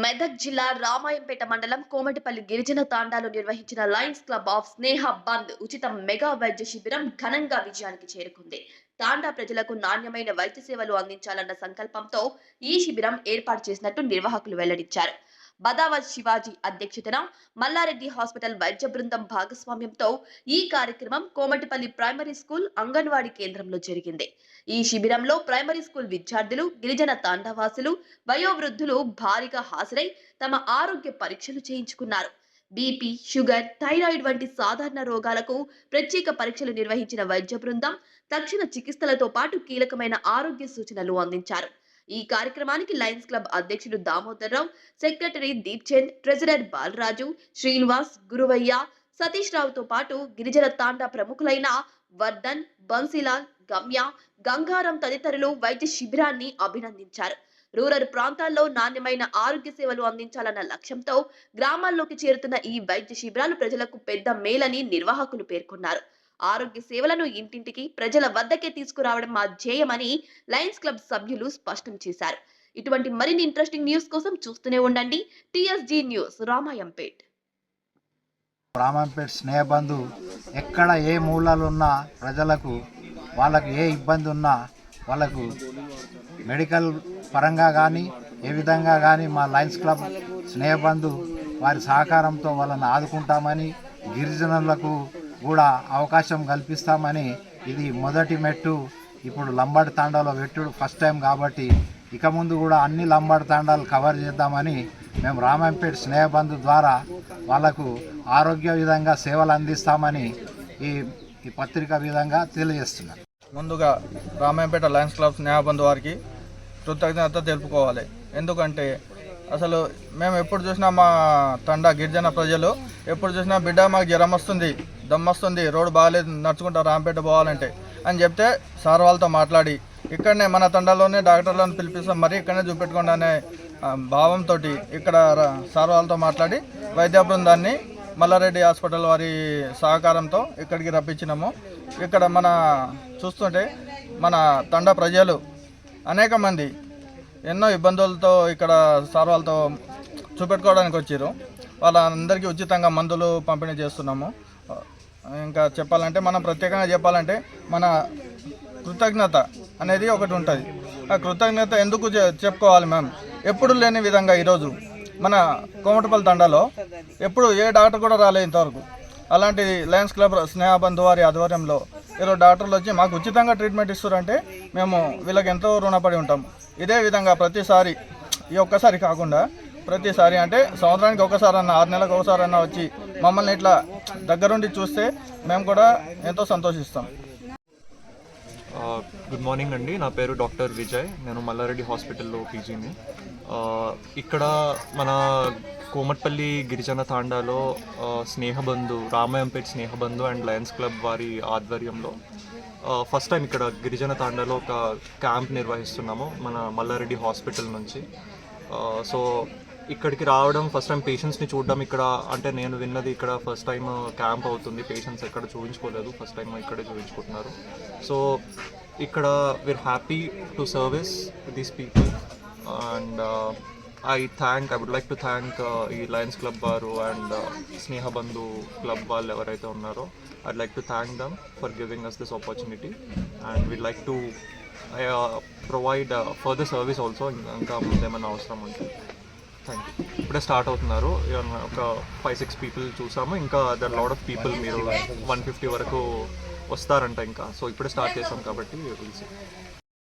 మెదక్ జిల్లా రామాయంపేట మండలం కోమటిపల్లి గిరిజన తాండాలో నిర్వహించిన లయన్స్ క్లబ్ ఆఫ్ స్నేహ బంద్ ఉచిత మెగా వైద్య శిబిరం ఘనంగా విజయానికి చేరుకుంది. తాండా ప్రజలకు నాణ్యమైన వైద్య సేవలు అందించాలన్న సంకల్పంతో ఈ శిబిరం ఏర్పాటు చేసినట్టు నిర్వాహకులు వెల్లడించారు. బదావత్ శివాజీ అధ్యక్షతన మల్లారెడ్డి హాస్పిటల్ వైద్య బృందం భాగస్వామ్యంతో ఈ కార్యక్రమం కోమటిపల్లి ప్రైమరీ స్కూల్ అంగన్వాడీ కేంద్రంలో జరిగింది. ఈ శిబిరంలో ప్రైమరీ స్కూల్ విద్యార్థులు, గిరిజన తాండావాసులు, వయోవృద్ధులు భారీగా హాజరై తమ ఆరోగ్య పరీక్షలు చేయించుకున్నారు. బీపీ, షుగర్, థైరాయిడ్ వంటి సాధారణ రోగాలకు ప్రత్యేక పరీక్షలు నిర్వహించిన వైద్య బృందం తక్షణ చికిత్సలతో పాటు కీలకమైన ఆరోగ్య సూచనలు అందించారు. ఈ కార్యక్రమానికి లయన్స్ క్లబ్ అధ్యక్షుడు దామోదర్ రావు, సెక్రటరీ దీప్ చంద్, ట్రెజరర్ బాలరాజు, శ్రీనివాస్, గురువయ్య, సతీష్ రావుతో పాటు గిరిజన తాండా ప్రముఖులైన వర్ధన్, బన్సీలాల్, గమ్య, గంగారం తదితరులు వైద్య శిబిరాన్ని అభినందించారు. రూరల్ ప్రాంతాల్లో నాణ్యమైన ఆరోగ్య సేవలు అందించాలన్న లక్ష్యంతో గ్రామాల్లోకి చేరుతున్న ఈ వైద్య శిబిరాలు ప్రజలకు పెద్ద మేలని నిర్వాహకులు పేర్కొన్నారు. ఆరోగ్య సేవలను ఇంటింటికి ప్రజల వద్దకే తీసుకురావడం మా ధ్యేయమని లయన్స్ క్లబ్ సభ్యులు స్పష్టం చేశారు. ఇటువంటి మరిన్ని ఇంట్రెస్టింగ్ న్యూస్ కోసం చూస్తూనే ఉండండి టీఎస్జీ న్యూస్ రామాయంపేట్. రామాయంపేట్ స్నేహబంధు ఎక్కడ ఏ మూలాలు ఉన్నా ప్రజలకు వాళ్ళకు ఏ ఇబ్బంది ఉన్నా వాళ్ళకు మెడికల్ పరంగా కానీ ఏ విధంగా కానీ మా లయన్స్ క్లబ్ స్నేహబంధు వారి సహకారంతో వాళ్ళని ఆదుకుంటామని, గిరిజనులకు కూడా అవకాశం కల్పిస్తామని, ఇది మొదటి మెట్టు. ఇప్పుడు లంబాడి తాండాలో పెట్టుడు ఫస్ట్ టైం కాబట్టి ఇక ముందు కూడా అన్ని లంబాడి తాండాలు కవర్ చేద్దామని మేము రామాయంపేట స్నేహబంధు ద్వారా వాళ్లకు ఆరోగ్య విధంగా సేవలు అందిస్తామని ఈ పత్రిక విధంగా తెలియజేస్తున్నాం. ముందుగా రామాయంపేట లయన్స్ క్లబ్ స్నేహబంధు వారికి కృతజ్ఞత తెలుపుకోవాలి. ఎందుకంటే అసలు మేము ఎప్పుడు చూసినా మా తండా గిరిజన ప్రజలు ఎప్పుడు చూసినా బిడ్డ మాకు జ్వరం వస్తుంది, దమ్మొస్తుంది, రోడ్డు బాగాలేదు, నడుచుకుంటా రాంపేట పోవాలంటే అని చెప్తే సార్ వాళ్ళతో మాట్లాడి ఇక్కడనే మన తండాలోనే డాక్టర్లను పిలిపిస్తాం, మరి ఇక్కడనే చూపెట్టుకోండి అనే భావంతో ఇక్కడ సార్ వాళ్ళతో మాట్లాడి వైద్య బృందాన్ని మల్లారెడ్డి హాస్పిటల్ వారి సహకారంతో ఇక్కడికి రప్పించినాము. ఇక్కడ మన చూస్తుంటే మన తండా ప్రజలు అనేక మంది ఎన్నో ఇబ్బందులతో ఇక్కడ సార్ వాళ్ళతో చూపెట్టుకోవడానికి వచ్చారు. వాళ్ళందరికీ ఉచితంగా మందులు పంపిణీ చేస్తున్నాము. ఇంకా చెప్పాలంటే మనం ప్రత్యేకంగా చెప్పాలంటే మన కృతజ్ఞత అనేది ఒకటి ఉంటుంది. ఆ కృతజ్ఞత ఎందుకు చెప్పుకోవాలి మేము, ఎప్పుడు లేని విధంగా ఈరోజు మన కోమటిపల్లి తండాలో ఎప్పుడు ఏ డాక్టర్ కూడా రాలేదు ఇంతవరకు. అలాంటి లయన్స్ క్లబ్ స్నేహబంధు వారి ఆధ్వర్యంలో ఈరోజు డాక్టర్లు వచ్చి మాకు ఉచితంగా ట్రీట్మెంట్ ఇస్తారంటే మేము వీళ్ళకి ఎంతో రుణపడి ఉంటాం. ఇదే విధంగా ప్రతిసారి, ఈ ఒక్కసారి కాకుండా ప్రతిసారి అంటే సంవత్సరానికి ఒకసారి అన్న, 6 నెలలకు ఒకసారి అన్న వచ్చి మమ్మల్ని ఇట్లా దగ్గరుండి చూస్తే మేము కూడా ఎంతో సంతోషిస్తాం. గుడ్ మార్నింగ్ అండి, నా పేరు డాక్టర్ విజయ్. నేను మల్లారెడ్డి హాస్పిటల్లో పీజీని. ఇక్కడ మన కోమట్పల్లి గిరిజన తాండాలో Snehabandhu, Ramayampet Snehabandhu and lions club వారి ఆధ్వర్యంలో ఫస్ట్ టైం ఇక్కడ గిరిజన తాండాలో ఒక క్యాంప్ నిర్వహిస్తున్నాము మన మల్లారెడ్డి హాస్పిటల్ నుంచి. సో ఇక్కడికి రావడం, ఫస్ట్ టైం పేషెంట్స్ని చూడడం, ఇక్కడ అంటే నేను విన్నది ఇక్కడ ఫస్ట్ టైం క్యాంప్ అవుతుంది. పేషెంట్స్ ఎక్కడ చూపించుకోలేదు, ఫస్ట్ టైం ఇక్కడే చూపించుకుంటున్నారు. సో ఇక్కడ we are happy to service these people and I would like to thank ఈ లయన్స్ క్లబ్ వారు అండ్ స్నేహబంధు క్లబ్ వాళ్ళు ఎవరైతే ఉన్నారో, I'd like to thank them for giving us this opportunity and we'd like to provide further service also ఇంకా ముందేమైనా అవసరం ఉంటే. Thank you. ఇప్పుడే start అవుతున్నారు, ఒక 5-6 పీపుల్ చూసాము. ఇంకా దర్ లాట్ ఆఫ్ పీపుల్, మీరు 150 వరకు వస్తారంట ఇంకా. సో ఇప్పుడే స్టార్ట్ చేసాం కాబట్టి